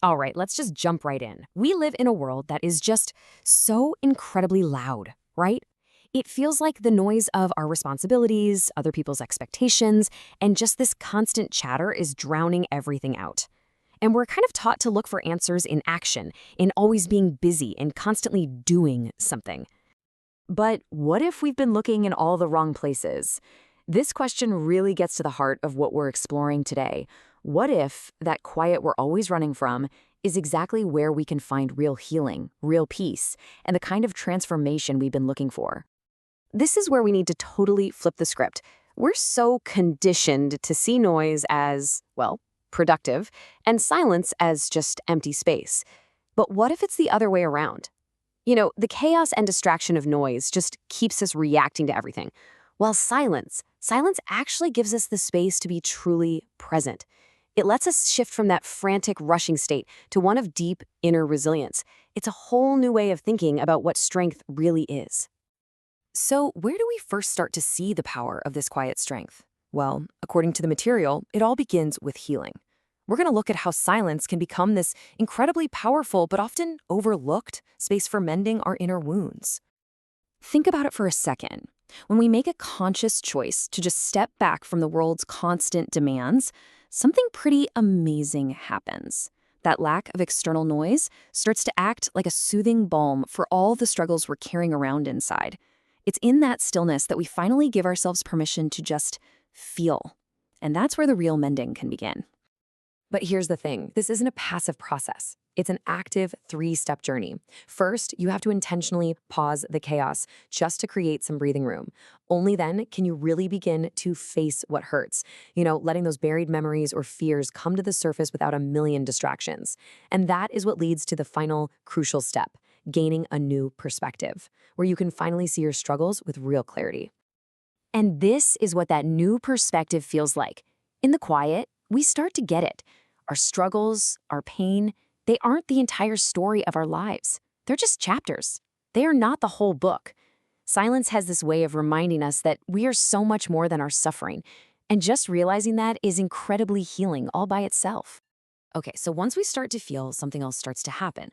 All right, let's just jump right in. We live in a world that is just so incredibly loud, right? It feels like the noise of our responsibilities, other people's expectations, and just this constant chatter is drowning everything out. And we're kind of taught to look for answers in action, in always being busy and constantly doing something. But what if we've been looking in all the wrong places? This question really gets to the heart of what we're exploring today. What if that quiet we're always running from is exactly where we can find real healing, real peace, and the kind of transformation we've been looking for? This is where we need to totally flip the script. We're so conditioned to see noise as, well, productive, and silence as just empty space. But what if it's the other way around? The chaos and distraction of noise just keeps us reacting to everything, while silence actually gives us the space to be truly present. It lets us shift from that frantic, rushing state to one of deep inner resilience. It's a whole new way of thinking about what strength really is. So, where do we first start to see the power of this quiet strength? Well, according to the material, it all begins with healing. We're going to look at how silence can become this incredibly powerful but often overlooked space for mending our inner wounds. Think about it for a second. When we make a conscious choice to just step back from the world's constant demands, something pretty amazing happens. That lack of external noise starts to act like a soothing balm for all the struggles we're carrying around inside. It's in that stillness that we finally give ourselves permission to just feel. And that's where the real mending can begin. But here's the thing, this isn't a passive process. It's an active 3-step journey. First, you have to intentionally pause the chaos just to create some breathing room. Only then can you really begin to face what hurts, letting those buried memories or fears come to the surface without a million distractions. And that is what leads to the final crucial step, gaining a new perspective, where you can finally see your struggles with real clarity. And this is what that new perspective feels like. In the quiet, we start to get it. Our struggles, our pain, they aren't the entire story of our lives. They're just chapters. They are not the whole book. Silence has this way of reminding us that we are so much more than our suffering, and just realizing that is incredibly healing all by itself. Okay, so once we start to feel, something else starts to happen.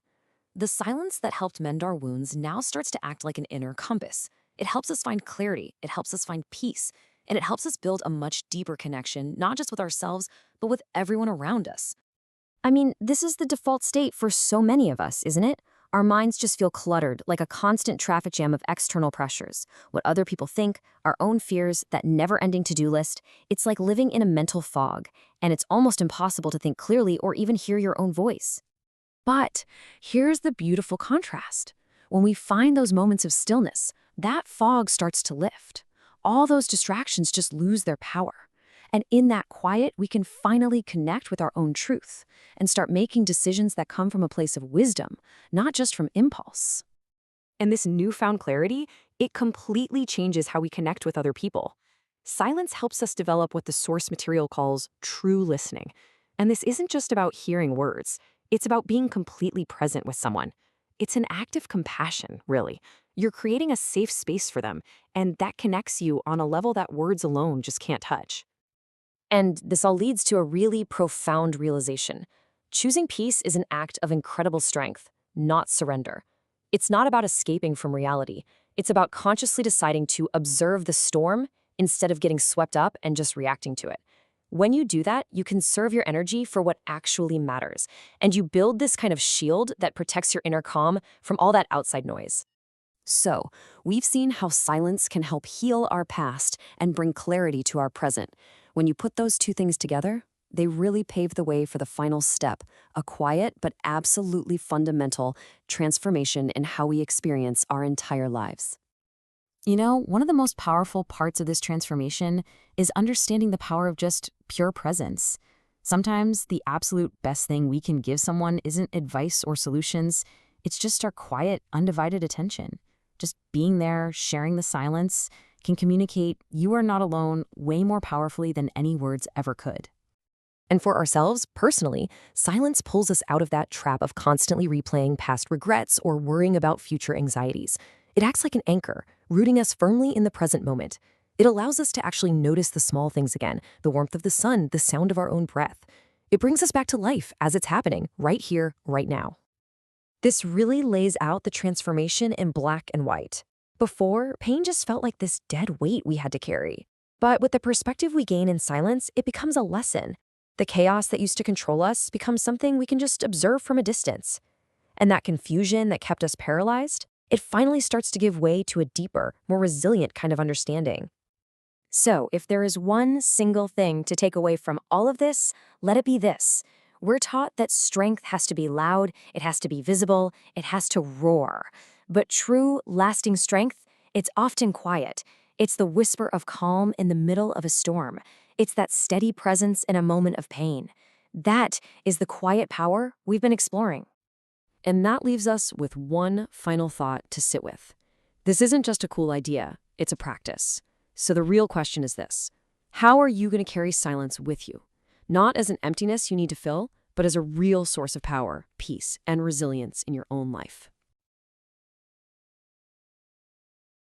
The silence that helped mend our wounds now starts to act like an inner compass. It helps us find clarity, it helps us find peace, and it helps us build a much deeper connection, not just with ourselves, but with everyone around us. I mean, this is the default state for so many of us, isn't it? Our minds just feel cluttered, like a constant traffic jam of external pressures. What other people think, our own fears, that never-ending to-do list. It's like living in a mental fog, and it's almost impossible to think clearly or even hear your own voice. But here's the beautiful contrast. When we find those moments of stillness, that fog starts to lift. All those distractions just lose their power. And in that quiet, we can finally connect with our own truth and start making decisions that come from a place of wisdom, not just from impulse. And this newfound clarity, it completely changes how we connect with other people. Silence helps us develop what the source material calls true listening. And this isn't just about hearing words. It's about being completely present with someone. It's an act of compassion, really. You're creating a safe space for them, and that connects you on a level that words alone just can't touch. And this all leads to a really profound realization. Choosing peace is an act of incredible strength, not surrender. It's not about escaping from reality. It's about consciously deciding to observe the storm instead of getting swept up and just reacting to it. When you do that, you conserve your energy for what actually matters, and you build this kind of shield that protects your inner calm from all that outside noise. So, we've seen how silence can help heal our past and bring clarity to our present. When you put those two things together, they really pave the way for the final step, a quiet but absolutely fundamental transformation in how we experience our entire lives. One of the most powerful parts of this transformation is understanding the power of just pure presence. Sometimes the absolute best thing we can give someone isn't advice or solutions, it's just our quiet, undivided attention. Just being there, sharing the silence, can communicate you are not alone way more powerfully than any words ever could. And for ourselves, personally, silence pulls us out of that trap of constantly replaying past regrets or worrying about future anxieties. It acts like an anchor, rooting us firmly in the present moment. It allows us to actually notice the small things again, the warmth of the sun, the sound of our own breath. It brings us back to life as it's happening, right here, right now. This really lays out the transformation in black and white. Before, pain just felt like this dead weight we had to carry. But with the perspective we gain in silence, it becomes a lesson. The chaos that used to control us becomes something we can just observe from a distance. And that confusion that kept us paralyzed, it finally starts to give way to a deeper, more resilient kind of understanding. So, if there is one single thing to take away from all of this, let it be this. We're taught that strength has to be loud, it has to be visible, it has to roar. But true, lasting strength, it's often quiet. It's the whisper of calm in the middle of a storm. It's that steady presence in a moment of pain. That is the quiet power we've been exploring. And that leaves us with one final thought to sit with. This isn't just a cool idea, it's a practice. So the real question is this: how are you going to carry silence with you? Not as an emptiness you need to fill, but as a real source of power, peace, and resilience in your own life.